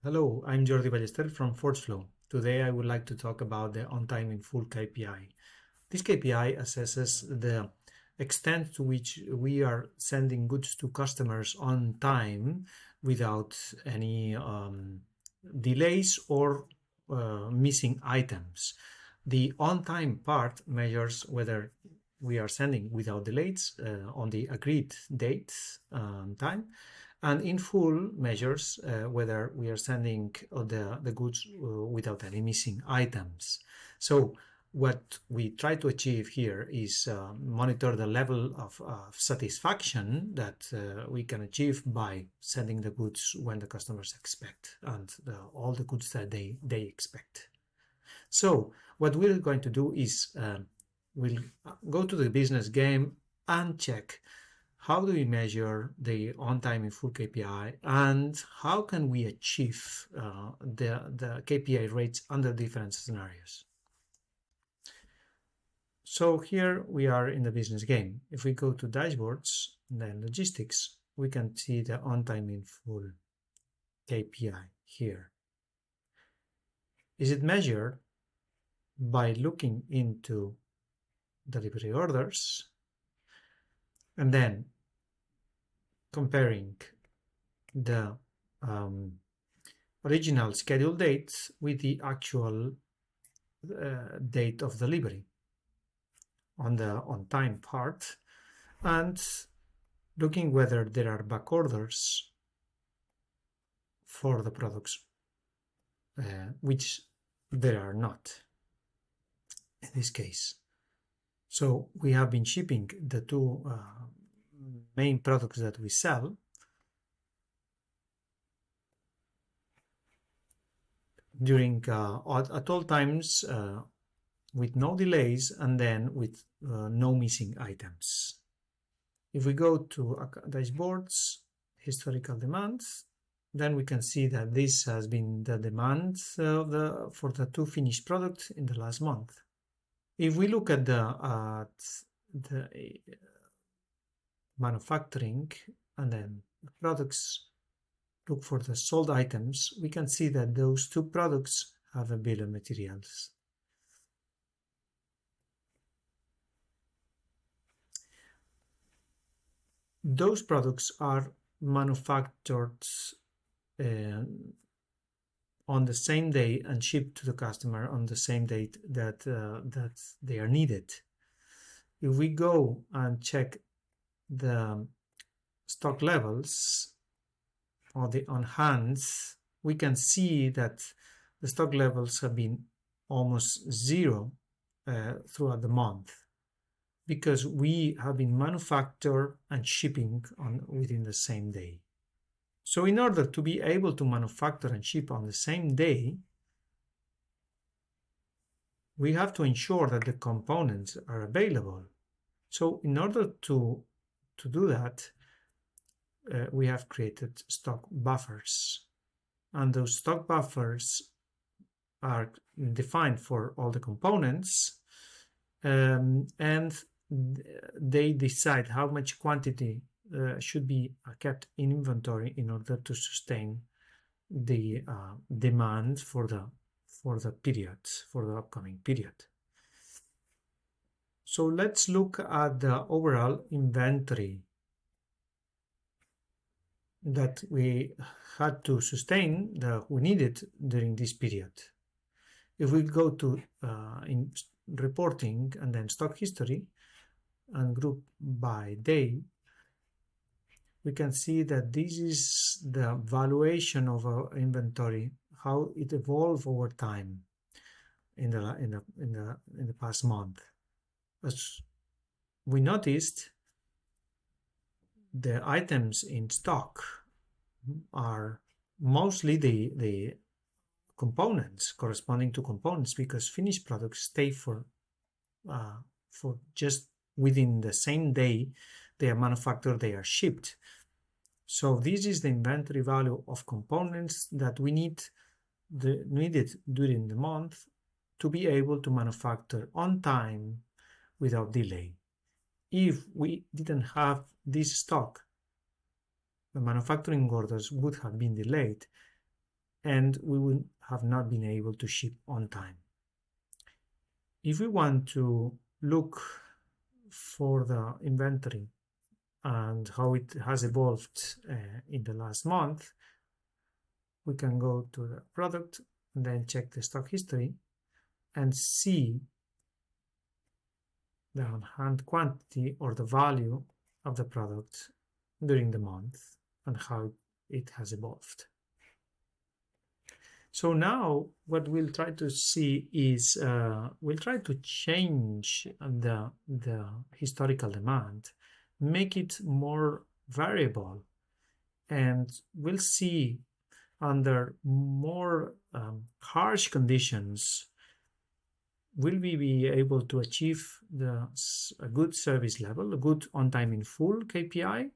Hello, I'm Jordi Ballester from ForgeFlow. Today I would like to talk about the On Time in Full KPI. This KPI assesses the extent to which we are sending goods to customers on time without any delays or missing items. The on-time part measures whether we are sending without delays on the agreed date time, and in full measures whether we are sending the goods without any missing items. So what we try to achieve here is monitor the level of satisfaction that we can achieve by sending the goods when the customers expect and all the goods that they expect. So what we're going to do is we'll go to the business game and check how do we measure the on time in full KPI and how can we achieve the KPI rates under different scenarios. So here we are in the business game. If we go to dashboards, then logistics, we can see the on time in full KPI here. Is it measured by looking into delivery orders and then comparing the original scheduled dates with the actual date of delivery on the on-time part, and looking whether there are back orders for the products, which there are not in this case. So we have been shipping the two main products that we sell during at all times with no delays and then with no missing items. If we go to dashboards, historical demands, then we can see that this has been the demand for the two finished products in the last month. If we look at the manufacturing and then the products, look for the sold items, we can see that those two products have a bill of materials. Those products are manufactured on the same day and shipped to the customer on the same date that they are needed. If we go and check the stock levels or the on hands, we can see that the stock levels have been almost zero throughout the month, because we have been manufactured and shipping within the same day. So in order to be able to manufacture and ship on the same day, we have to ensure that the components are available. So in order to do that, we have created stock buffers, and those stock buffers are defined for all the components, and they decide how much quantity should be kept in inventory in order to sustain the demand for the periods, for the upcoming period. So let's look at the overall inventory that we had to sustain, that we needed during this period. If we go to in reporting and then stock history and group by day, we can see that this is the valuation of our inventory, how it evolved over time in the past month. As we noticed, the items in stock are mostly the components, corresponding to components, because finished products stay for just within the same day they are manufactured, they are shipped. So this is the inventory value of components that we needed during the month to be able to manufacture on time without delay. If we didn't have this stock, the manufacturing orders would have been delayed, and we would have not been able to ship on time. If we want to look for the inventory and how it has evolved in the last month, we can go to the product and then check the stock history and see the on-hand quantity or the value of the product during the month and how it has evolved. So now what we'll try to see is we'll try to change the historical demand, make it more variable, and we'll see under more harsh conditions will we be able to achieve a good service level, a good on time in full KPI,